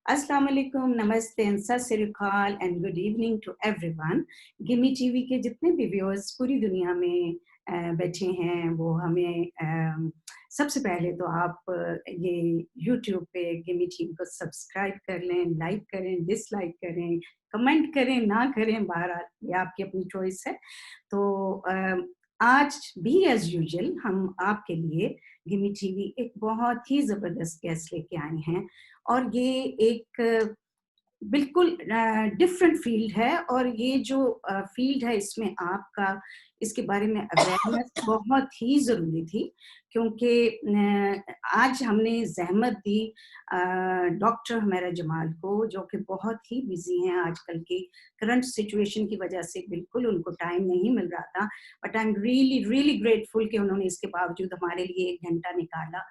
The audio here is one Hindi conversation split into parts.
अस्सलाम वालेकुम, नमस्ते and Sat Sri Akal and good evening to everyone. गिमी टीवी के जितने भी व्यूअर्स पूरी दुनिया में बैठे हैं वो हमें सबसे पहले तो आप ये यूट्यूब पे गिमी टीवी को सब्सक्राइब कर लें, लाइक करें, डिसलाइक करें, कमेंट करें, ना करें, बहरहाल ये आपकी अपनी चॉइस है। तो आज भी एज़ यूजुअल हम आपके लिए गिमी टीवी एक बहुत ही ज़बरदस्त गेस्ट लेके आए हैं और ये एक बिल्कुल डिफरेंट फ़ील्ड है और ये जो फ़ील्ड है इसमें आपका इसके बारे में अवेयरनेस बहुत ही ज़रूरी थी क्योंकि आज हमने ज़हमत दी डॉक्टर हुमैरा जमाल को जो कि बहुत ही बिज़ी हैं आजकल की करंट सिचुएशन की वजह से बिल्कुल उनको टाइम नहीं मिल रहा था। But I am really really grateful कि उन्होंने इसके बावजूद हमारे लिए 1 घंटा निकाला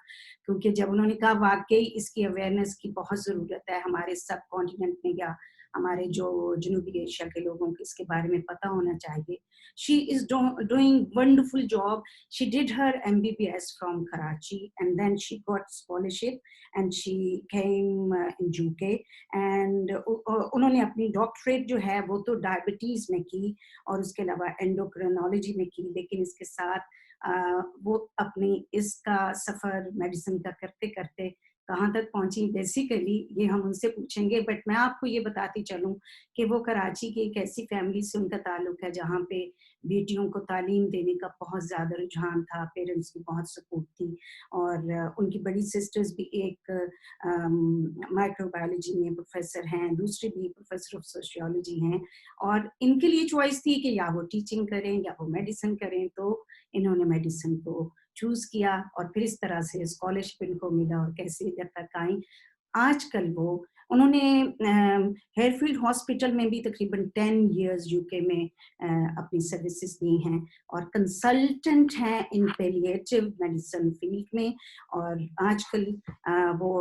क्योंकि जब उन्होंने कहा वाक़ई इसकी अवेयरनेस की बहुत ज़रूरत है हमारे सब कॉन्टिनेंट में या हमारे जो जनूबी एशिया के लोगों को इसके बारे में पता होना चाहिए। She is doing wonderful job. She did her MBBS from Karachi and then she got scholarship and she came in UK and उन्होंने अपनी डॉक्टरेट जो है वो तो डायबिटीज़ में की और उसके अलावा एंडोक्रिनोलॉजी में की, लेकिन इसके साथ वो अपनी इसका सफ़र मेडिसिन का करते-करते कहाँ तक पहुँची बेसिकली ये हम उनसे पूछेंगे। बट मैं आपको ये बताती चलूँ कि वो कराची की एक ऐसी फैमिली से उनका ताल्लुक़ है जहाँ पे बेटियों को तालीम देने का बहुत ज़्यादा रुझान था, पेरेंट्स की बहुत सपोर्ट थी और उनकी बड़ी सिस्टर्स भी एक माइक्रोबायोलॉजी में प्रोफ़ेसर हैं, दूसरी भी प्रोफ़ेसर ऑफ सोशियोलॉजी हैं और इनके लिए चॉइस थी कि या वो टीचिंग करें या वो मेडिसिन करें, तो इन्होंने मेडिसिन को चूज़ किया और फिर इस तरह से स्कॉलरशिप इनको मिला और कैसे इधर तक आई। आजकल वो उन्होंने हेयरफील्ड हॉस्पिटल में भी तकरीबन 10 इयर्स यूके में अपनी सर्विसेज दी हैं और कंसल्टेंट हैं इन पैलिएटिव मेडिसिन फील्ड में और आजकल वो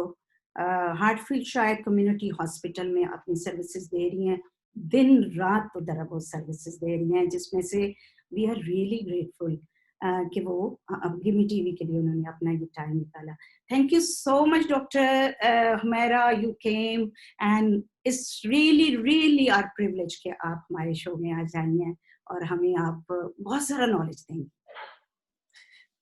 हार्टफील्डशायर कम्युनिटी हॉस्पिटल में अपनी सर्विसेज दे रही हैं। दिन रात तो दरअसल वो सर्विसेज दे रही हैं जिसमें से वी आर रियली ग्रेटफुल कि वो अब गिमी टीवी के लिए उन्होंने अपना ये टाइम निकाला। Thank you so much, Dr. Humaira. You came, and it's really, really our privilege कि आप हमारे शो में आज आई हैं और हमें आप बहुत सारा नॉलेज देंगे।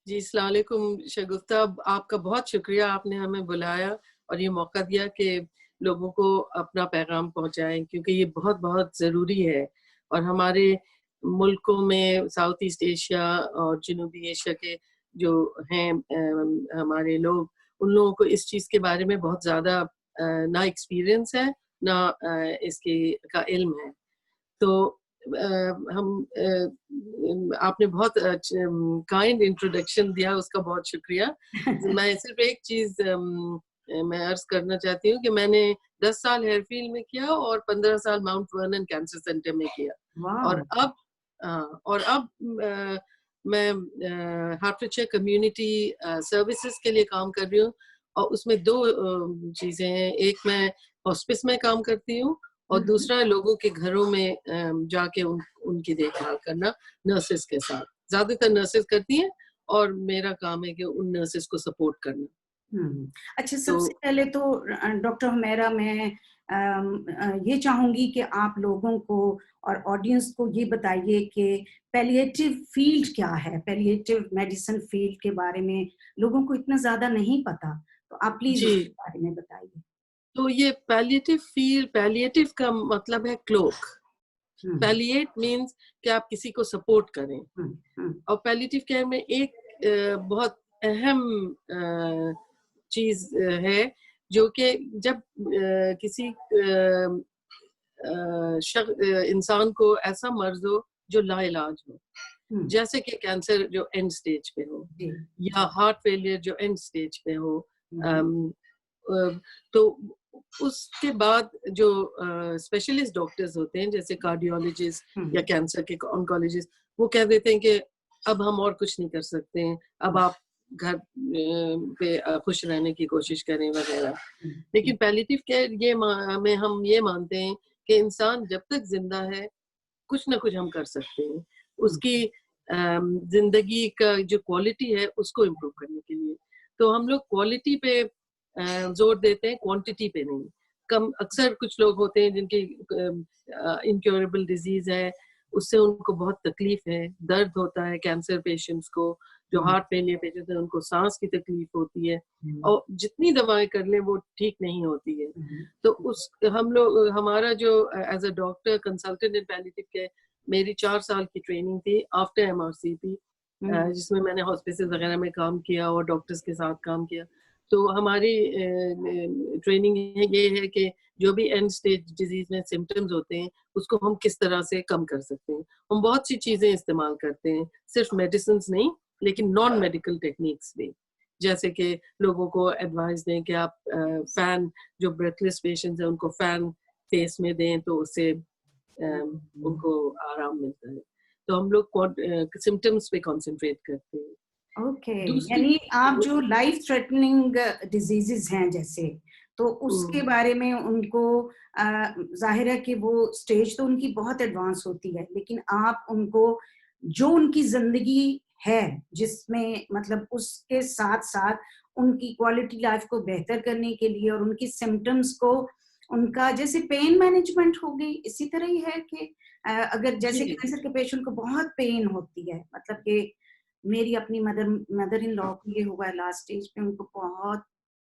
जी, अस्सलाम वालेकुम शगुफ्ता, आपका बहुत शुक्रिया, आपने हमें बुलाया और ये मौका दिया कि लोगों को अपना पैगाम पहुंचाएं क्योंकि ये बहुत बहुत ज़रूरी है और हमारे मुल्कों में साउथ ईस्ट एशिया और जनूबी एशिया के जो हैं हमारे लोग, उन लोगों को इस चीज़ के बारे में बहुत ज़्यादा ना एक्सपीरियंस है ना इसके का इल्म है। तो आपने बहुत काइंड इंट्रोडक्शन दिया, उसका बहुत शुक्रिया। मैं सिर्फ एक चीज़ मैं अर्ज़ करना चाहती हूँ कि मैंने 10 साल हेयरफील्ड में किया और 15 साल माउंट वर्नन कैंसर सेंटर में किया और अब मैं हार्टफोर्डशायर कम्युनिटी सर्विसेज के लिए काम कर रही हूँ और उसमें 2 चीज़ें हैं। एक मैं हॉस्पिस में काम करती हूँ और दूसरा लोगों के घरों में जाके उनकी देखभाल करना नर्सेस के साथ। ज़्यादातर नर्सेस करती हैं और मेरा काम है कि उन नर्सेस को सपोर्ट करना। अच्छा, सबसे पहले तो डॉक्टर हुमैरा मैं ये चाहूँगी कि आप लोगों को और ऑडियंस को ये बताइए कि पैलिएटिव फील्ड क्या है? पैलिएटिव मेडिसिन फील्ड के बारे में लोगों को इतना ज़्यादा नहीं पता, तो आप प्लीज़ इसके बारे में बताइए। तो ये पैलिएटिव का मतलब है क्लोक। पैलिएट मीन्स कि आप किसी को सपोर्ट करें और पैलिएटिव केयर में एक बहुत अहम चीज़ है जो कि जब किसी इंसान को ऐसा मर्ज हो जो लाइलाज हो, जैसे कि कैंसर जो एंड स्टेज पे हो या हार्ट फेलियर जो एंड स्टेज पे हो, तो उसके बाद जो स्पेशलिस्ट डॉक्टर्स होते हैं जैसे कार्डियोलॉजिस्ट या कैंसर के ऑन्कोलॉजिस्ट, वो कह देते हैं कि अब हम और कुछ नहीं कर सकते हैं, अब आप घर पे खुश रहने की कोशिश करें वगैरह। लेकिन पैलिएटिव केयर में हम ये मानते हैं कि इंसान जब तक जिंदा है कुछ ना कुछ हम कर सकते हैं उसकी जिंदगी का जो क्वालिटी है उसको इम्प्रूव करने के लिए। तो हम लोग क्वालिटी पे जोर देते हैं, क्वांटिटी पे नहीं। कम अक्सर कुछ लोग होते हैं जिनकी इनक्योरेबल डिजीज है, उससे उनको बहुत तकलीफ है, दर्द होता है कैंसर पेशेंट्स को, जो हार्ट फेलियर पेशेंट है उनको सांस की तकलीफ होती है, और जितनी दवाएं कर लें वो ठीक नहीं होती है। तो उस हम लोग हमारा जो as a doctor consultant in palliative care, मेरी 4 साल की ट्रेनिंग थी आफ्टर एमआरसीपी, जिसमें मैंने हॉस्पिटल वगैरह में काम किया और डॉक्टर्स के साथ काम किया। तो हमारी ट्रेनिंग ये है कि जो भी एंड स्टेज डिजीज में सिम्टम्स होते हैं उसको हम किस तरह से कम कर सकते हैं। हम बहुत सी चीजें इस्तेमाल करते हैं, सिर्फ मेडिसिन नहीं लेकिन नॉन मेडिकल टेक्निक्स भी, जैसे कि लोगों को एडवाइस दें कि आप फैन, जो ब्रेथलेस पेशेंट्स हैं उनको फैन फेस में दें तो उससे उनको आराम मिलता है। तो हम लोग सिम्टम्स पे कंसंट्रेट करते हैं। ओके, दूसरी यानी आप जो लाइफ थ्रेटनिंग डिजीजेस हैं जैसे, तो उसके बारे में उनको जाहिर है कि वो स्टेज तो उनकी बहुत एडवांस होती है, लेकिन आप उनको जो उनकी जिंदगी है जिसमें मतलब उसके साथ साथ उनकी क्वालिटी लाइफ को बेहतर करने के लिए और उनकी सिम्टम्स को, उनका जैसे पेन मैनेजमेंट हो गई, इसी तरह ही है कि अगर जैसे जी कैंसर के पेशेंट को बहुत पेन होती है, मतलब कि मेरी अपनी मदर इन लॉ को ये हुआ है लास्ट स्टेज पे, उनको बहुत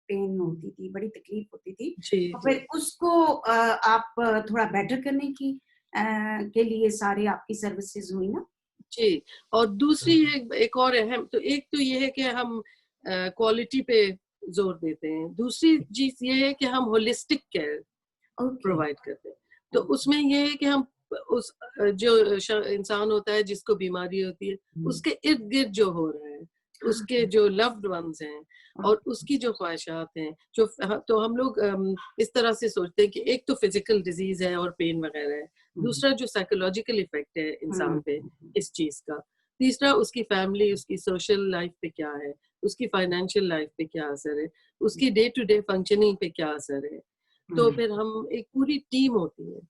पेन होती थी, बड़ी तकलीफ होती थी। जी तो जी फिर उसको आप थोड़ा बेटर करने की के लिए सारी आपकी सर्विसेज हुई ना? जी। और दूसरी एक और अहम, तो एक तो ये है कि हम क्वालिटी पे जोर देते हैं, दूसरी चीज ये है कि हम होलिस्टिक केयर ओके। प्रोवाइड करते हैं। तो उसमें ये है कि हम उस जो इंसान होता है जिसको बीमारी होती है उसके इर्द गिर्द जो हो रहा है, उसके जो लव्ड वंस हैं और उसकी जो ख्वाहिशात हैं, जो तो हम लोग इस तरह से सोचते हैं कि एक तो फिजिकल डिजीज है और पेन वगैरह है, दूसरा जो साइकोलॉजिकल इफेक्ट है इंसान पे इस चीज का, तीसरा उसकी फैमिली, उसकी सोशल लाइफ पे क्या है, उसकी फाइनेंशियल लाइफ पे क्या असर है, उसकी डे टू डे फंक्शनिंग पे क्या असर है। तो फिर हम एक पूरी टीम होती है,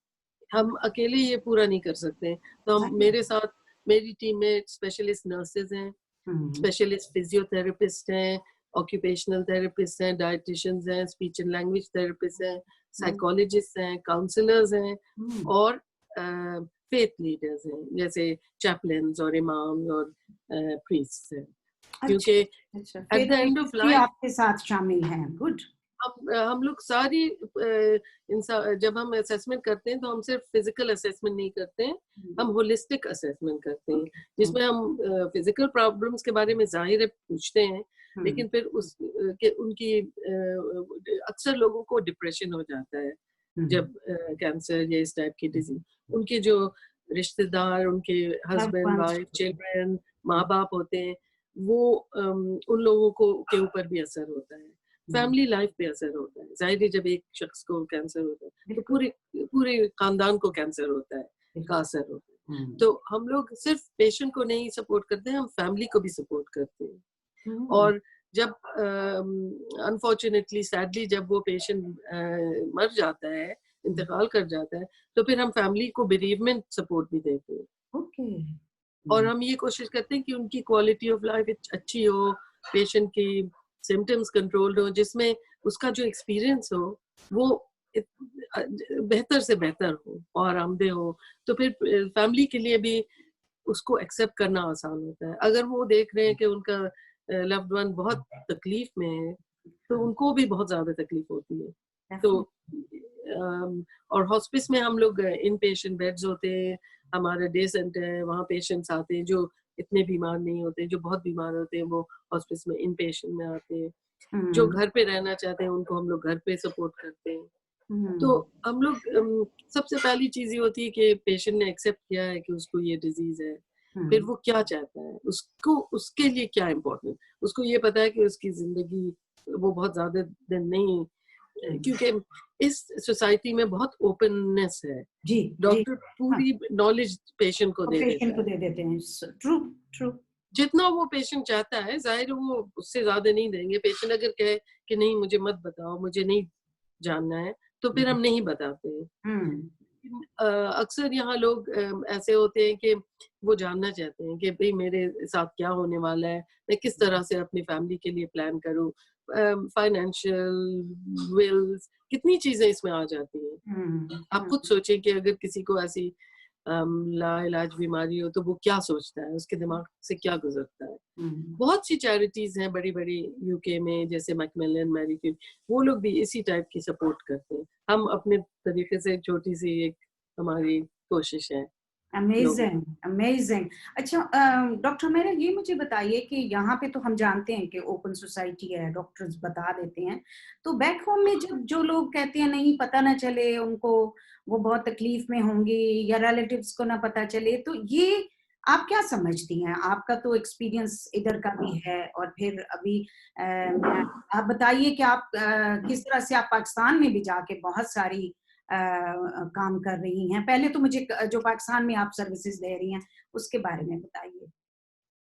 हम अकेले ये पूरा नहीं कर सकते। तो हम मेरे साथ मेरी टीम में स्पेशलिस्ट नर्सेज हैं, स्पेशलिस्ट फिजियोथेरेपिस्ट हैं, ऑक्यूपेशनल थेरेपिस्ट हैं, डायटिशियंस हैं, स्पीच एंड लैंग्वेज थेरेपिस्ट हैं, साइकोलॉजिस्ट हैं, काउंसलर्स हैं और फेथ लीडर्स हैं, जैसे चैपलन्स और इमाम और प्रीस्ट्स हैं, क्योंकि अच्छा, अच्छा, एट द एंड ऑफ भी लाइफ आपके साथ शामिल हैं, गुड। हम लोग सारी जब हम असेसमेंट करते हैं तो हम सिर्फ फिजिकल असेसमेंट नहीं करते हैं, हम होलिस्टिक असेसमेंट करते हैं, जिसमें हम फिजिकल प्रॉब्लम्स के बारे में जाहिर है पूछते हैं, लेकिन फिर उस के उनकी अक्सर लोगों को डिप्रेशन हो जाता है जब कैंसर या इस टाइप की डिजीज, उनके जो रिश्तेदार, उनके हस्बैंड वाइफ चिल्ड्रन माँ बाप होते हैं, वो उन लोगों को के ऊपर भी असर होता है, फैमिली लाइफ पे असर होता है। जाहिर है जब एक शख्स को कैंसर होता है तो पूरे पूरे खानदान को कैंसर होता है, का असर होता है। तो हम लोग सिर्फ पेशेंट को नहीं सपोर्ट करते हैं, हम फैमिली को भी सपोर्ट करते हैं। और जब अनफॉर्चुनेटली सैडली जब वो पेशेंट मर जाता है, इंतकाल कर जाता है, तो फिर हम फैमिली को बेरीवमेंट सपोर्ट भी देते हैं। ओके। और हम ये कोशिश करते हैं कि उनकी क्वालिटी ऑफ लाइफ अच्छी हो, पेशेंट की सिम्टम्स कंट्रोल्ड हो, जिसमें उसका जो एक्सपीरियंस हो वो बेहतर से बेहतर हो और आरामदेह हो। तो फिर फैमिली के लिए भी उसको एक्सेप्ट करना आसान होता है। अगर वो देख रहे हैं कि उनका लव्ड वन बहुत तकलीफ में है तो उनको भी बहुत ज्यादा तकलीफ होती है। तो और हॉस्पिस में हम लोग इन पेशेंट बेड्स होते हैं, हमारा डे सेंटर है, वहाँ पेशेंट्स आते हैं जो इतने बीमार नहीं होते, जो बहुत बीमार होते हैं वो हॉस्पिस में इन पेशेंट में आते हैं। जो घर पे रहना चाहते हैं उनको हम लोग घर पे सपोर्ट करते हैं। तो हम लोग सबसे पहली चीज ये होती है कि पेशेंट ने एक्सेप्ट किया है कि उसको ये डिजीज है, फिर वो क्या चाहता है, उसको उसके लिए क्या इम्पोर्टेंट, उसको ये पता है कि उसकी जिंदगी वो बहुत ज्यादा दिन नहीं, क्योंकि इस सोसाइटी में बहुत ओपननेस है, जी, डॉक्टर पूरी नॉलेज पेशेंट को दे पेशेंट देता को है, दे देते हैं, ट्रू ट्रू। जितना वो पेशेंट चाहता है, जाहिर है वो उससे ज्यादा नहीं देंगे। पेशेंट अगर कहे कि नहीं मुझे मत बताओ, मुझे नहीं जानना है, तो फिर हम नहीं बताते हैं। अक्सर यहाँ लोग ऐसे होते हैं कि वो जानना चाहते हैं कि भाई मेरे साथ क्या होने वाला है, मैं किस तरह से अपनी फैमिली के लिए प्लान करूं, फाइनेंशियल विल्स, कितनी चीजें इसमें आ जाती हैं। आप खुद सोचें कि अगर किसी को ऐसी लाइलाज बीमारी हो तो वो क्या सोचता है, उसके दिमाग से क्या गुजरता है। बहुत सी चैरिटीज हैं बड़ी-बड़ी यूके में, जैसे मैकमिलन, मैरी क्यूरी, वो लोग भी इसी टाइप की सपोर्ट करते हैं। हम अपने तरीके से एक छोटी सी एक हमारी कोशिश है लोगों अमेजिंग, अमेजिंग। अच्छा, डॉक्टर मेरा ये मुझे बताइए कि यहाँ पे तो हम जानते हैं कि ओपन सोसाइटी है, डॉक्टर्स बता देते हैं। तो बैक होम में जब जो लोग कहते हैं नहीं पता ना चले उनको, वो बहुत तकलीफ में होंगे या रिलेटिव्स को ना पता चले, तो ये आप क्या समझती हैं? आपका तो एक्सपीरियंस इधर का भी है और फिर अभी आप बताइए कि आप किस तरह से आप पाकिस्तान में भी जाके बहुत सारी काम कर रही हैं। पहले तो मुझे जो पाकिस्तान में आप सर्विसेज दे रही हैं, उसके बारे में बताइए।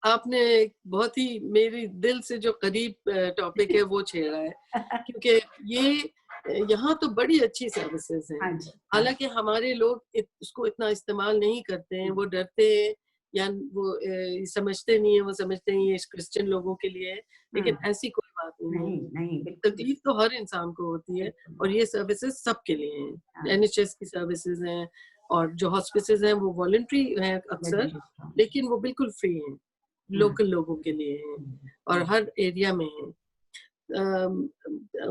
आपने एक बहुत ही मेरी दिल से जो करीब टॉपिक है वो छेड़ा है, क्योंकि ये यहाँ तो बड़ी अच्छी सर्विसेज हैं। हाँ जी, हाँ। हालांकि हमारे लोग उसको इतना इस्तेमाल नहीं करते हैं, वो डरते हैं या वो समझते नहीं है, वो समझते हैं ये क्रिश्चियन लोगों के लिए है, लेकिन ऐसी कोई बात नहीं नहीं, है। नहीं, बिल्कुल, तकलीफ तो हर इंसान को होती है बिल्कुल। और ये सर्विसेज सबके लिए हैं। हाँ, एनएचएस की सर्विसेज हैं और जो हॉस्पिसेज हैं वो वॉलंटरी हैं अक्सर, लेकिन वो बिल्कुल फ्री हैं, लोकल लोगों के लिए हैं और हर एरिया में हैं।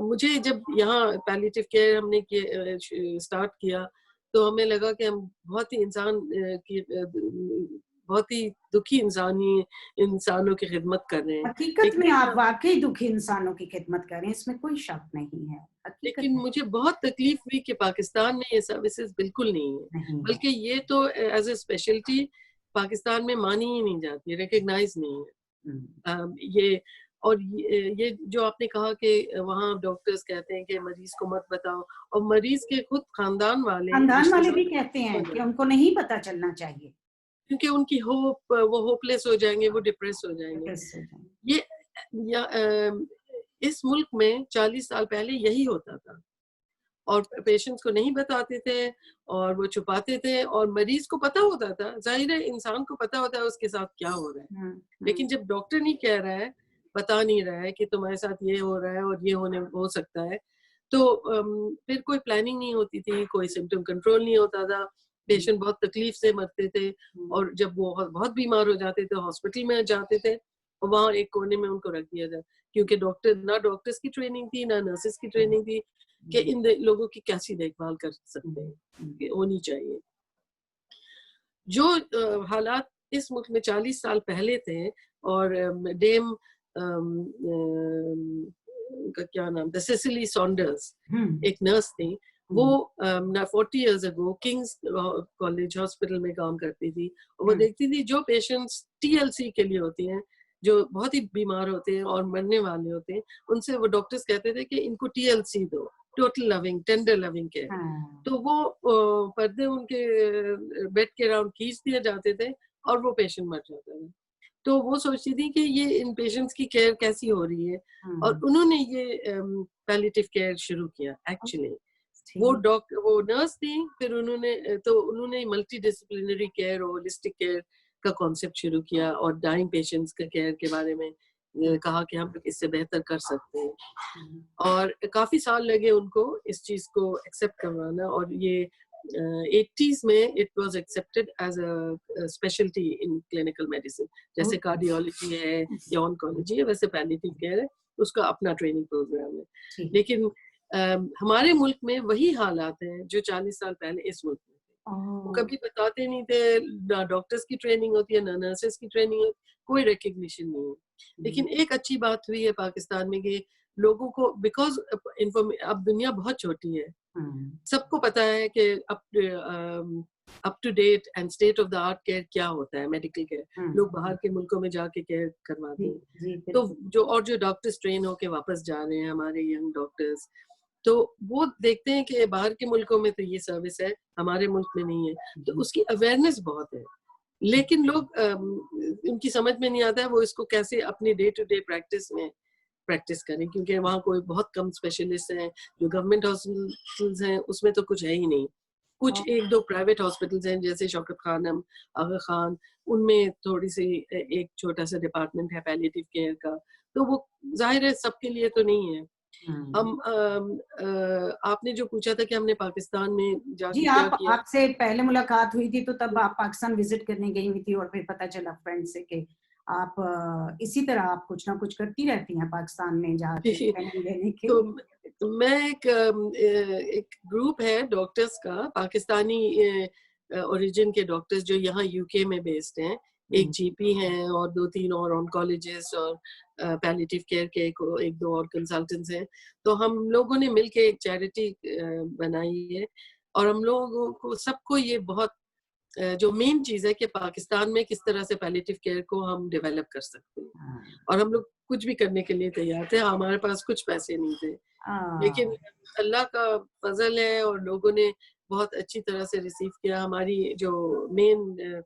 मुझे जब यहाँ पैलिएटिव केयर हमने स्टार्ट किया तो हमें लगा कि हम बहुत ही बहुत ही दुखी इंसानों की खिदमत कर रहे हैं। हकीकत में लेकिन आप वाक़ई दुखी इंसानों की खिदमत कर रहे हैं, इसमें कोई शक नहीं है, हकीकत लेकिन में मुझे बहुत तकलीफ हुई कि पाकिस्तान में ये सर्विसेज बिल्कुल नहीं है, नहीं है। बल्कि ये तो एज ए स्पेशलिटी पाकिस्तान में मानी ही नहीं जाती, रिकग्नाइज नहीं है। ये और ये जो आपने कहा कि वहाँ डॉक्टर्स कहते हैं कि मरीज को मत बताओ, और मरीज के खुद खानदान वाले खानदान वाले भी रिश्तेदार कहते हैं हो कि जाते हैं, उनको नहीं पता चलना चाहिए। क्योंकि उनकी वो होपलेस हो जाएंगे, वो डिप्रेस हो जाएंगे। डिप्रेस हो जाएँ। ये या, इस मुल्क में 40 साल पहले यही होता था और पेशेंट्स को नहीं बताते थे और वो छुपाते थे और मरीज को पता होता था, जाहिर है इंसान को पता होता है उसके साथ क्या हो रहा है। लेकिन जब डॉक्टर नहीं कह रहा है, बता नहीं रहा है कि तुम्हारे साथ ये हो रहा है और ये हो सकता है, तो फिर कोई प्लानिंग नहीं होती थी, कोई सिम्पटम कंट्रोल नहीं होता था, पेशेंट बहुत तकलीफ से मरते थे और जब वो बहुत बीमार हो जाते थे हॉस्पिटल में जाते थे और वहाँ एक कोने में उनको रख दिया था, क्योंकि डॉक्टर्स की ट्रेनिंग थी, ना नर्सेस की ट्रेनिंग थी कि इन लोगों की कैसी देखभाल कर सकते हैं, होनी चाहिए। जो हालात इस मुल्क में 40 साल पहले थे और डेम उनका क्या नाम था, सेसिली सॉन्डर्स, एक नर्स थी, वो 40 years ago Kings college hospital में काम करती थी और वो देखती थी जो पेशेंट्स टीएलसी के लिए होती हैं, जो बहुत ही बीमार होते हैं और मरने वाले होते हैं, उनसे वो डॉक्टर्स कहते थे कि इनको टीएलसी दो, total loving tender loving care. तो वो पर्दे उनके बेड के अराउंड खींच दिए जाते थे और वो पेशेंट मर जाता था। तो वो सोचती थी कि ये इन पेशेंट्स की केयर कैसी हो रही है और उन्होंने ये पैलिएटिव केयर शुरू किया एक्चुअली। वो नर्स थी, फिर उन्होंने मल्टी डिसिप्लिनरी केयर और होलिस्टिक केयर का कॉन्सेप्ट शुरू किया और डाइंग पेशेंट्स का केयर के बारे में कहा कि हम इससे बेहतर कर सकते हैं और काफी साल लगे उनको इस चीज को एक्सेप्ट करवाना और ये 80s में it was accepted as a speciality in clinical medicine, जैसे कार्डियोलॉजी है या ऑन्कोलॉजी है, वैसे पैलिएटिव केयर है, उसका अपना ट्रेनिंग प्रोग्राम है। लेकिन हमारे मुल्क में वही हालात हैं जो 40 साल पहले इस मुल्क में थे। वो कभी बताते नहीं थे, ना डॉक्टर्स की ट्रेनिंग होती है, ना नर्सेस की ट्रेनिंग होती, कोई रिकग्निशन नहीं है। लेकिन एक अच्छी बात हुई है पाकिस्तान में कि लोगों को, बिकॉज अब दुनिया बहुत छोटी है, सबको पता है कि up to date and state of the art care क्या होता है, मेडिकल केयर। लोग बाहर के मुल्कों में जाके केयर करवाते हैं, तो जो डॉक्टर्स ट्रेन होके वापस जा रहे हैं, हमारे यंग डॉक्टर्स, तो वो देखते हैं कि बाहर के मुल्कों में तो ये सर्विस है, हमारे मुल्क में नहीं है, तो उसकी अवेयरनेस बहुत है। लेकिन लोग उनकी समझ में नहीं आता है वो इसको कैसे अपनी डे टू डे प्रैक्टिस में प्रैक्टिस करें, क्योंकि वहाँ कोई बहुत कम स्पेशलिस्ट हैं। जो गवर्नमेंट हॉस्पिटल्स हैं उसमें तो कुछ है ही नहीं, कुछ एक दो प्राइवेट हॉस्पिटल्स हैं जैसे शौकत खानम, आगा खान, उनमें थोड़ी सी एक छोटा सा डिपार्टमेंट है पैलिएटिव केयर का, तो तो वो जाहिर है सबके लिए तो नहीं है। हम हम्म। आपने जो पूछा था कि हमने पाकिस्तान में जी, जाके क्या आप किया। आपसे पहले मुलाकात हुई थी तो तब आप पाकिस्तान विजिट करने गई हुई थी और फिर पता चला फ्रेंड से कि आप इसी तरह आप कुछ ना कुछ करती रहती हैं पाकिस्तान में जाके ट्रेनिंग लेने के तो लिए। मैं एक ग्रुप है डॉक्टर्स का, पाकिस्तानी ओरिजिन के डॉक्टर्स जो यहाँ यूके में बेस्ड हैं। एक हम्म, जीपी हैं और 2-3 और ऑन्कोलॉजिस्ट और पैलिएटिव केयर के एक दो और कंसल्टेंट्स हैं। तो हम लोगों ने मिलके एक चैरिटी बनाई है और हम लोगों को सबको ये बहुत जो मेन चीज़ है कि पाकिस्तान में किस तरह से पैलिएटिव केयर को हम डेवलप कर सकते हैं। हाँ, और हम लोग कुछ भी करने के लिए तैयार थे, हमारे पास कुछ पैसे नहीं थे। लेकिन हाँ, अल्लाह का फ़ज़ल है और लोगों ने बहुत अच्छी तरह से रिसीव किया। हमारी जो मेन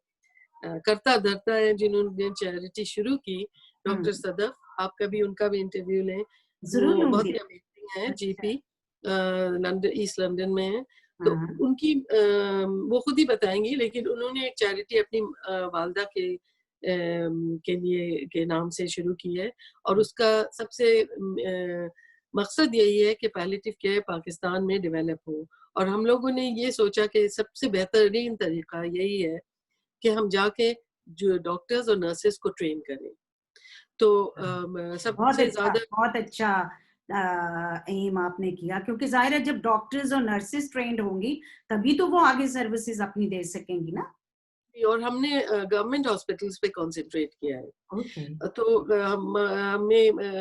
कर्ता-धर्ता है जिन्होंने चैरिटी शुरू की, डॉक्टर हम्म, सदफ, आप कभी उनका भी इंटरव्यू लें। जरूर वो बहुत लूंगी। ही अमेज़िंग है, अच्छा। जीपी लंदन, ईस्ट लंदन में है। तो हाँ, उनकी वो खुद ही बताएँगी, लेकिन उन्होंने एक चैरिटी अपनी वालदा के लिए के नाम से शुरू की है और उसका सबसे मकसद यही है कि पैलिएटिव केयर पाकिस्तान में डेवलप हो। और हम लोगों ने ये सोचा कि सबसे बेहतरीन तरीका यही है कि हम जाके जो डॉक्टर्स और नर्सेस को ट्रेन करें। तो सबसे ज़्यादा बहुत अच्छा एम आपने किया, क्योंकि जाहिर है जब डॉक्टर्स और नर्सेस ट्रेंड होंगी तभी तो वो आगे सर्विसेज अपनी दे सकेंगी ना। और हमने गवर्नमेंट हॉस्पिटल्स पे कंसंट्रेट किया है। ओके। तो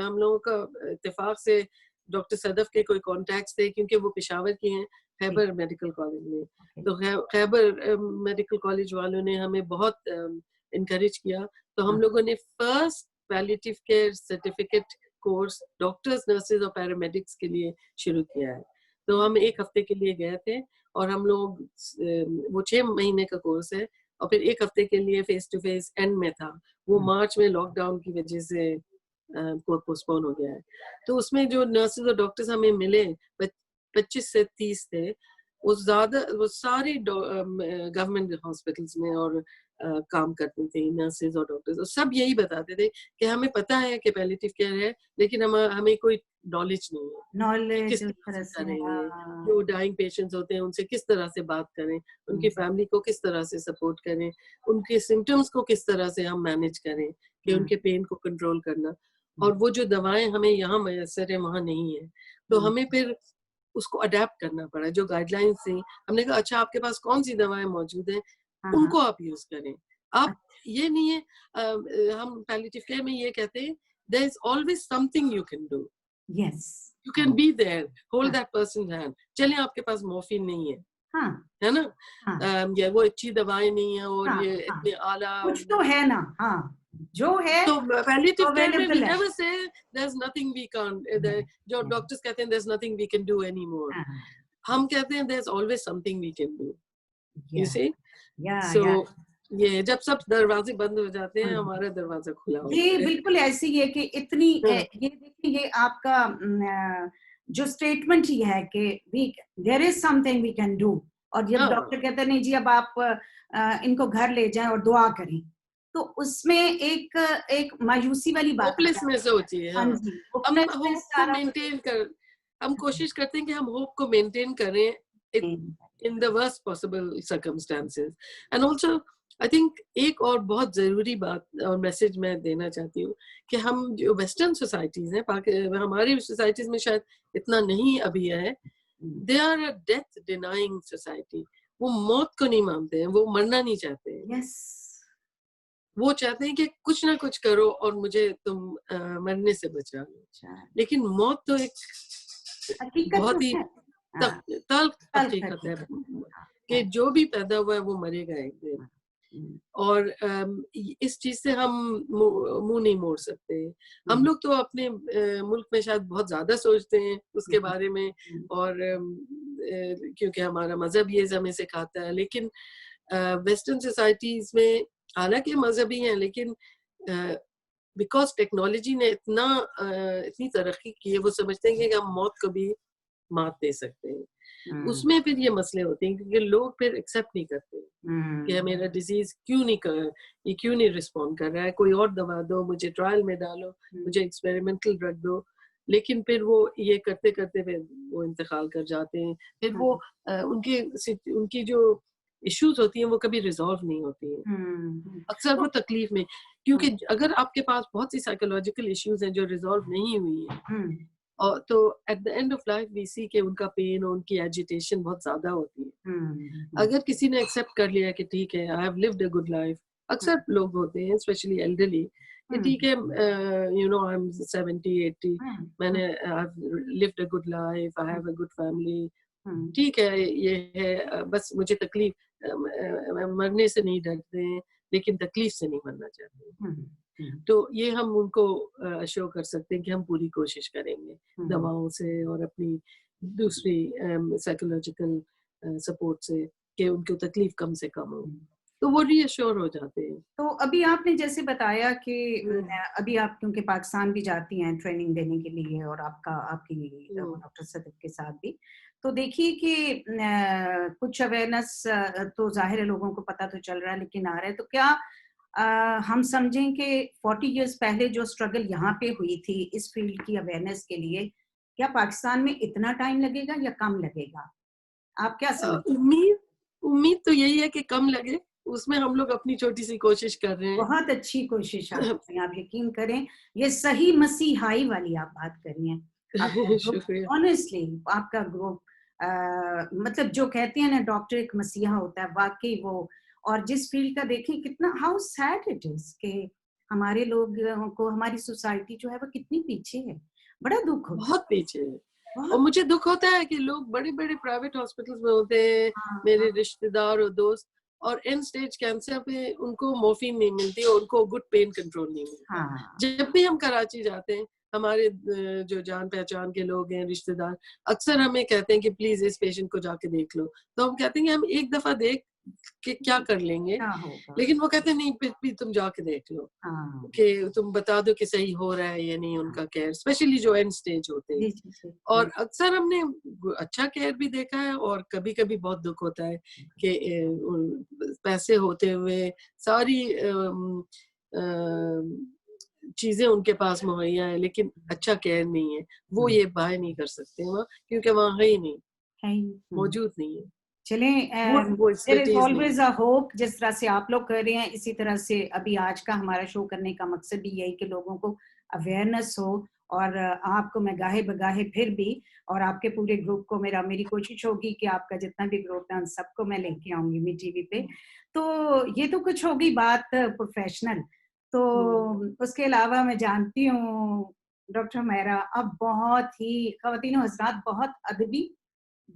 हम लोगों का इत्तेफाक से डॉक्टर सदफ के कोई कॉन्टैक्ट्स थे क्योंकि वो पेशावर की हैं, ठीक। खैबर मेडिकल कॉलेज में। ओके। तो खैबर मेडिकल कॉलेज वालों ने हमें बहुत एनकरेज किया। तो हम हाँ, लोगों ने first palliative care certificate course doctors, nurses और पैरामेडिक्स के लिए शुरू किया है। तो हम 1 हफ्ते के लिए गए थे और हम लोग वो 6 महीने का कोर्स है और फिर 1 हफ्ते के लिए फेस टू फेस एंड में था। वो हाँ, मार्च में लॉकडाउन की वजह से पोस्टपोन हो गया है। तो उसमें जो नर्सेज और डॉक्टर्स हमें मिले 25 से 30 थे। वो सारे गवर्नमेंट हॉस्पिटल्स में और काम करते थे नर्सेज और डॉक्टर्स, और सब यही बताते थे कि हमें पता है कि पैलिएटिव केयर है, लेकिन हमें कोई नॉलेज नहीं है कि नॉलेज किस उस तरह तरह से से है। करेंगे। हाँ। जो डाइंग पेशेंट्स होते हैं उनसे किस तरह से बात करें, उनकी हम्म, फैमिली को किस तरह से सपोर्ट करें, उनके सिम्पटम्स को किस तरह से हम मैनेज करें कि हम्म, उनके पेन को कंट्रोल करना। और हम्म, वो जो दवाएं हमें यहाँ मैसर है वहाँ नहीं है। तो हम्म, हमें फिर उसको अडेप्ट करना पड़ा। जो गाइडलाइंस थी, हमने कहा अच्छा आपके पास कौन सी दवाएं मौजूद हैं, हाँ, हाँ। उनको आप यूज करें। आप ये नहीं है हम पैलिएटिव केयर में ये कहते हैं there is always something you can do, yes. You हाँ, कैन बी देयर, होल्ड हाँ, दैट पर्सन हैंड। चलें आपके पास मॉर्फिन नहीं हाँ, है ना? हाँ, या वो अच्छी दवाएं नहीं है और हाँ, ये हाँ, इतने आला। कुछ तो है ना। हाँ, जो है तो पैलिएटिव तो केयर में वी अवेलेबल है। Never say there is nothing we can't, नहीं, जो नहीं, डॉक्टर्स कहते हैं there is nothing we can do anymore, हाँ, हम कहते हैं there is always something we can do. You या सी। सो या। ये जब सब दरवाजे बंद हो जाते हैं, हम्म। हमारा दरवाजा खुला जी, होता है। बिल्कुल ऐसी ही है कि इतनी हाँ, ये देखिए, ये आपका जो स्टेटमेंट ही है कि we there is something we can do, और जब हाँ, डॉक्टर कहते हैं नहीं जी अब आप इनको घर ले जाएं और दुआ करें, तो उसमें एक एक मायूसी वाली बात आ जाती होपलेसनेस होती है। है। हाँ हाँ, जी, हम होपलेसनेस होप को सारा कुछ। मेंटेन कर हम कोशिश करते हैं कि हम होप को मेंटेन करें in the worst possible circumstances. And also I think एक और बहुत जरूरी बात और मैसेज मैं देना चाहती हूँ कि हम जो वेस्टर्न सोसाइटीज हैं, हमारी सोसाइटीज में शायद इतना नहीं अभी है, they are a death denying society. वो मौत को नहीं मानते हैं, वो मरना नहीं चाहते हैं। यस। वो चाहते हैं कि कुछ ना कुछ करो और मुझे तुम मरने से बचा लो। लेकिन मौत तो एक हकीकत तो बहुत ही है। हाँ, तल्ख तल्ख हकीकत है हकीकत। कि जो भी पैदा हुआ है वो मरेगा एक दिन। हम्म, और इस चीज से हम मुंह नहीं मोड़ सकते। हम हम्म, लोग तो अपने मुल्क में शायद बहुत ज्यादा सोचते हैं उसके हम्म, बारे में, हम्म, और क्योंकि हमारा मजहब ये हमें सिखाता है। लेकिन वेस्टर्न सोसाइटीज में हालांकि मजहबी हैं, लेकिन बिकॉज टेक्नोलॉजी ने इतनी तरक्की की है, वो समझते हैं कि हम मौत को भी मात दे सकते हैं। हम्म, उसमें फिर ये मसले होते हैं क्योंकि लोग फिर एक्सेप्ट नहीं करते। कि मेरा डिजीज ये क्यों नहीं रिस्पॉन्ड कर रहा है, कोई और दवा दो, मुझे ट्रायल में डालो, मुझे एक्सपेरिमेंटल ड्रग दो। लेकिन फिर वो ये करते करते फिर वो इंतकाल कर जाते हैं। फिर वो उनकी जो इश्यूज होती हैं वो कभी रिजॉल्व नहीं होती हैं, अक्सर वो तकलीफ में, क्योंकि अगर आपके पास बहुत सी साइकोलॉजिकल इश्यूज हैं जो रिजॉल्व नहीं हुई हैं, और तो at the end of life we see के उनका पेन और उनकी एजिटेशन बहुत ज्यादा होती है। अगर किसी ने एक्सेप्ट कर लिया कि ठीक है, I have lived a good life, अक्सर लोग होते हैं स्पेशली एल्डरली कि ठीक है, यू नो आई एम 70-80, मैंने I have lived a good life, I have a good family, ठीक है, ये है, बस मुझे तकलीफ, मरने से नहीं डरते हैं लेकिन तकलीफ से नहीं मरना चाहते। तो ये हम उनको अश्योर कर सकते हैं कि हम पूरी कोशिश करेंगे दवाओं से और अपनी दूसरी साइकोलॉजिकल सपोर्ट से कि उनको तकलीफ कम से कम हो, तो वो रीअश्योर हो जाते हैं। तो अभी आपने जैसे बताया कि अभी आप क्योंकि पाकिस्तान भी जाती हैं ट्रेनिंग देने के लिए और आपकी डॉक्टर सदक के साथ भी, तो देखिए कि कुछ अवेयरनेस तो जाहिर है लोगों को पता तो चल रहा है लेकिन आ रहा है, तो क्या हम समझें कि 40 इयर्स पहले जो स्ट्रगल यहाँ पे हुई थी इस फील्ड की अवेयरनेस के लिए, क्या पाकिस्तान में इतना टाइम लगेगा या कम लगेगा? आप क्या समझते हैं? उम्मीद तो यही है कि कम लगे, उसमें हम लोग अपनी छोटी सी कोशिश कर रहे हैं। बहुत अच्छी कोशिश आप यकीन करें, ये सही मसीहाई वाली आप बात कर रही हैं। शुक्रिया। ऑनेस्टली आपका ग्रुप मतलब जो कहते हैं ना डॉक्टर एक मसीहा होता है, वाकई वो, और जिस फील्ड का देखें कितना हाउ सैड इट इज कि हमारे लोगों को, हमारी सोसाइटी जो है वो कितनी पीछे है, बड़ा दुख होता है। बहुत पीछे है। और मुझे दुख होता है कि लोग बड़े-बड़े प्राइवेट हॉस्पिटल्स में होते हैं, मेरे रिश्तेदार और दोस्त, और एंड स्टेज कैंसर पे उनको मॉर्फिन नहीं मिलती और उनको गुड पेन कंट्रोल नहीं मिलता। जब भी हम कराची जाते हैं, हमारे जो जान पहचान के लोग हैं, रिश्तेदार, अक्सर हमें कहते हैं कि प्लीज इस पेशेंट को जाके देख लो। तो हम कहते हैं कि हम एक दफा देख के क्या कर लेंगे, लेकिन वो कहते हैं नहीं, फिर तुम जाके देख लो कि तुम बता दो कि सही हो रहा है या नहीं उनका केयर, स्पेशली जो एंड स्टेज होते हैं। और अक्सर हमने अच्छा केयर भी देखा है और कभी कभी बहुत दुख होता है कि पैसे होते हुए सारी चीजें उनके पास मुहैया है लेकिन अच्छा केयर नहीं है, वो ये बाय नहीं कर सकते वहाँ, क्योंकि वहाँ है ही नहीं, मौजूद नहीं है। चलें, there is always a hope. जिस तरह से आप लोग कर रहे हैं, इसी तरह से अभी आज का हमारा शो करने का मकसद भी यही कि लोगों को अवेयरनेस हो, और आपको मैं गाहे बगाहे फिर भी, और आपके पूरे ग्रुप को मेरी कोशिश होगी कि आपका जितना भी ग्रुप है उन सबको मैं लेके आऊंगी मी टीवी पे। तो ये तो कुछ होगी बात प्रोफेशनल, तो उसके अलावा मैं जानती हूँ डॉक्टर हुमैरा अब बहुत ही ख़वातीन हज़रात बहुत अदबी,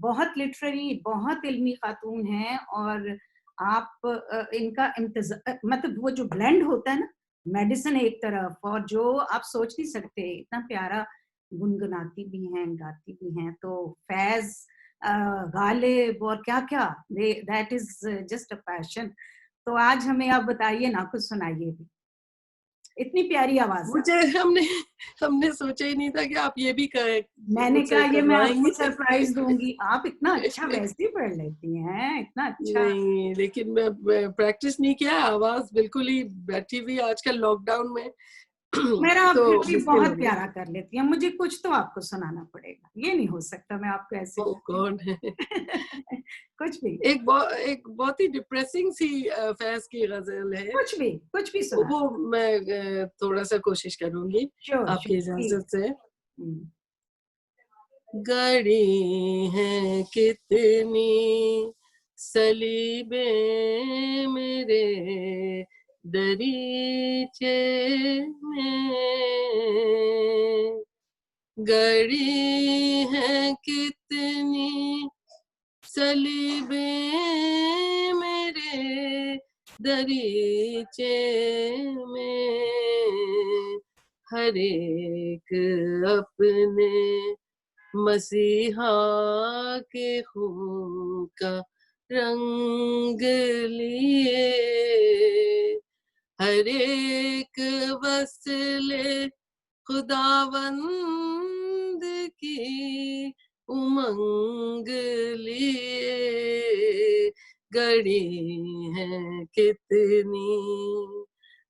बहुत लिटरेरी, बहुत इल्मी खातून हैं, और आप इनका मतलब वो जो ब्लेंड होता है ना, मेडिसिन एक तरफ और जो आप सोच नहीं सकते, इतना प्यारा गुनगुनाती भी हैं, गाती भी हैं, तो फैज, गालिब और क्या क्या, that is just a passion. तो आज हमें आप बताइए ना, कुछ सुनाइए भी, इतनी प्यारी आवाज। मुझे हमने सोचा ही नहीं था कि आप ये भी करें। मैंने कहा ये मैं आपको सरप्राइज दूंगी, आप इतना अच्छा वैसे ही पढ़ लेती हैं, इतना अच्छा। नहीं, लेकिन मैं प्रैक्टिस नहीं किया, आवाज बिल्कुल ही बैठी हुई आजकल लॉकडाउन में। मेरा आप तो फिर भी बहुत प्यारा कर लेती हैं, मुझे कुछ तो आपको सुनाना पड़ेगा, ये नहीं हो सकता मैं आपको ऐसे कौन है? कुछ भी एक बहुत ही डिप्रेसिंग सी फैज की गजल है, कुछ भी सुना। वो मैं थोड़ा सा कोशिश करूंगी आपकी इजाजत से। गड़ी है कितनी सलीबे मेरे दरीचे में, गड़ी है कितनी सलीबे मेरे दरीचे में, हर एक अपने मसीहा के खून का रंग लिए, हर एक वस्ले खुदावंद की उमंग लिए, गड़ी हैं कितनी,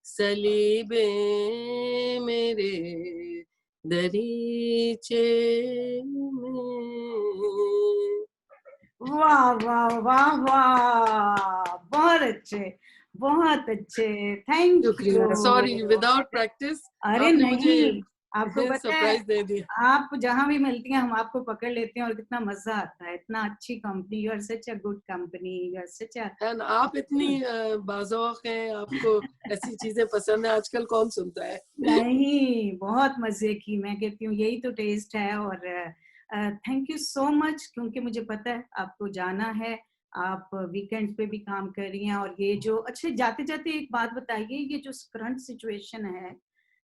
सलीबे मेरे दरीचे में। वाह वाह वाह वाह, बहुत अच्छे, बहुत अच्छे, थैंक शुक्रिया। Sorry, you. विदाउट प्रैक्टिस अरे आपने मुझे नहीं, आपको पता है, सरप्राइज दे दिया। आप जहां भी मिलती हैं हम आपको पकड़ लेते हैं और कितना मजा आता है, इतना अच्छी company, you are such a good company, you are such a and आप इतनी बाज़ौक़ हैं, आपको ऐसी चीजें पसंद है, आजकल कौन सुनता है। नहीं, बहुत मजे की, मैं कहती हूँ यही तो टेस्ट है। और थैंक यू सो मच, क्योंकि मुझे पता है आपको जाना है, आप वीकेंड पे भी काम कर रही हैं। और ये जो, अच्छा जाते जाते एक बात बताइए, ये जो करंट सिचुएशन है,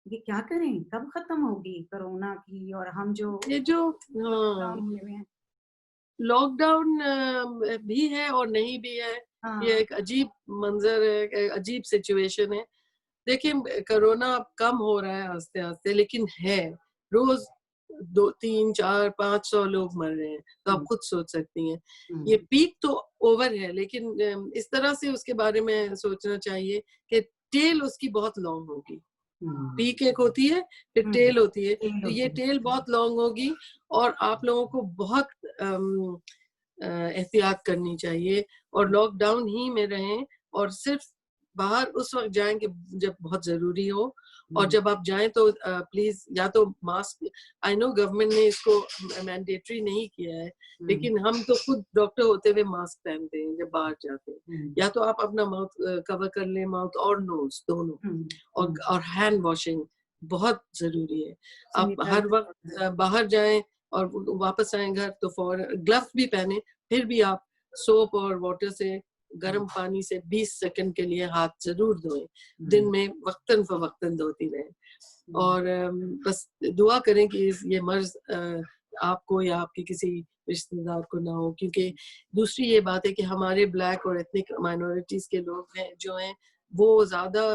ये क्या करें, कब खत्म होगी कोरोना की, और हम जो ये जो काम हुए हुए हैं। लॉकडाउन भी है और नहीं भी है, ये हाँ। एक अजीब मंजर है, एक अजीब सिचुएशन है। देखिए, कोरोना अब कम हो रहा है आस्ते आस्ते, लेकिन है, रोज 2, 3, 4, 500 लोग मर रहे हैं, तो आप हम्म, खुद सोच सकती हैं। ये हम्म, पीक तो ओवर है, लेकिन इस तरह से उसके बारे में सोचना चाहिए कि टेल उसकी बहुत लॉन्ग होगी। हम्म, पीक एक होती है, फिर हम्म, टेल होती है, तेल तो ये होती है। टेल बहुत लॉन्ग होगी और आप लोगों को बहुत एहतियात करनी चाहिए और लॉकडाउन ही में रहें और सिर्फ बाहर उस वक्त जाएं कि जब बहुत जरूरी हो, और हम्म, जब आप जाएं तो प्लीज या तो मास्क, आई नो गवर्नमेंट ने इसको मैंडेटरी नहीं किया है, हम्म, लेकिन हम तो खुद डॉक्टर होते हुए मास्क पहनते हैं जब बाहर जाते हैं। हम्म, या तो आप अपना माउथ कवर कर लें, माउथ और नोज दोनों, हम्म, और हैंड वॉशिंग बहुत जरूरी है। आप हर वक्त सैनिटाइजर। बाहर जाएं और वापस आए घर तो ग्लव्स भी पहने, फिर भी आप सोप और वाटर से, गर्म पानी से 20 सेकंड के लिए हाथ जरूर धोएं, दिन में वक्तन फवक्तन धोती रहें। और बस दुआ करें कि ये मर्ज आपको या आपके किसी रिश्तेदार को ना हो, क्योंकि दूसरी ये बात है कि हमारे ब्लैक और एथनिक माइनॉरिटीज के लोग हैं जो हैं, वो ज्यादा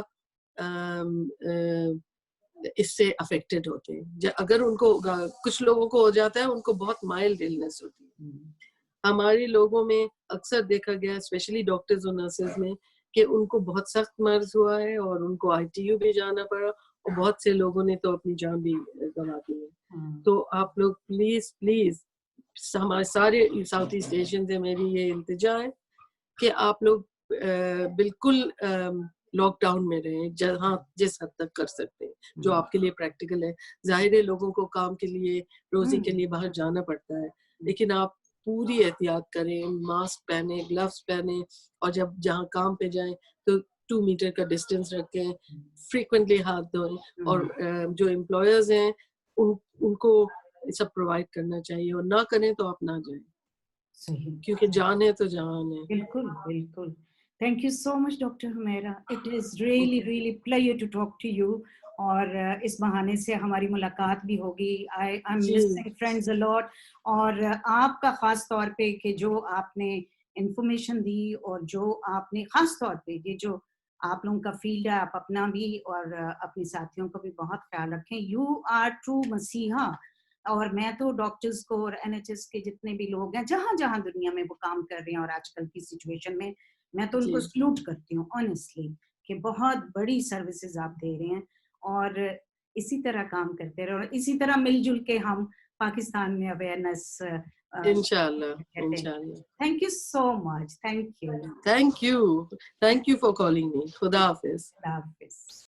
इससे अफेक्टेड होते हैं। अगर उनको, कुछ लोगों को हो जाता है, उनको बहुत माइल्ड इलनेस होती है। हमारे लोगों में अक्सर देखा गया, स्पेशली डॉक्टर्स और नर्सेज में, कि उनको बहुत सख्त मर्ज हुआ है और उनको आईटीयू भी जाना पड़ा, और बहुत से लोगों ने तो अपनी जान भी गंवा दी है। तो आप लोग प्लीज प्लीज, हमारे सारे साउथ ईस्ट एशियन से मेरी ये इल्तिजा है कि आप लोग बिल्कुल लॉकडाउन में रहें, जहाँ जिस हद तक कर सकते हैं, जो आपके लिए प्रैक्टिकल है। जाहिर है लोगों को काम के लिए, रोजी के लिए बाहर जाना पड़ता है, लेकिन आप पूरी एहतियात करें, मास्क पहने, ग्लव्स पहने, और जब जहाँ काम पे जाएं तो 2 मीटर का डिस्टेंस रखें, फ्रीक्वेंटली हाथ धोएं, और जो एम्प्लॉयर्स हैं उनको सब प्रोवाइड करना चाहिए, और ना करें तो आप ना जाएं, सही। क्योंकि जान है तो जहान है। बिल्कुल, बिल्कुल। Thank you so much doctor Humaira. It is really really pleasure to talk to you. और इस बहाने से हमारी मुलाकात भी होगी। आई एम जी मिसिंग फ्रेंड्स अ लॉट। और आपका ख़ास तौर पे कि जो आपने इन्फॉर्मेशन दी, और जो आपने ख़ास तौर पे ये जो आप लोगों का फ़ील्ड है, आप अपना भी और अपने साथियों का भी बहुत ख़्याल रखें। यू आर ट्रू मसीहा। और मैं तो डॉक्टर्स को और एनएचएस के जितने भी लोग हैं, जहाँ-जहाँ दुनिया में वो काम कर रहे हैं, और आजकल की सिचुएशन में, मैं तो उनको जी सैल्यूट करती हूँ ऑनेस्टली, कि बहुत बड़ी सर्विसेज आप दे रहे हैं। और इसी तरह काम करते रहो, और इसी तरह मिलजुल के हम पाकिस्तान में अवेयरनेस इंशाल्लाह, कहते हैं। इंशाल्लाह। Thank you so much, thank you. Thank you for calling me. खुदा हाफिज। खुदा हाफिज।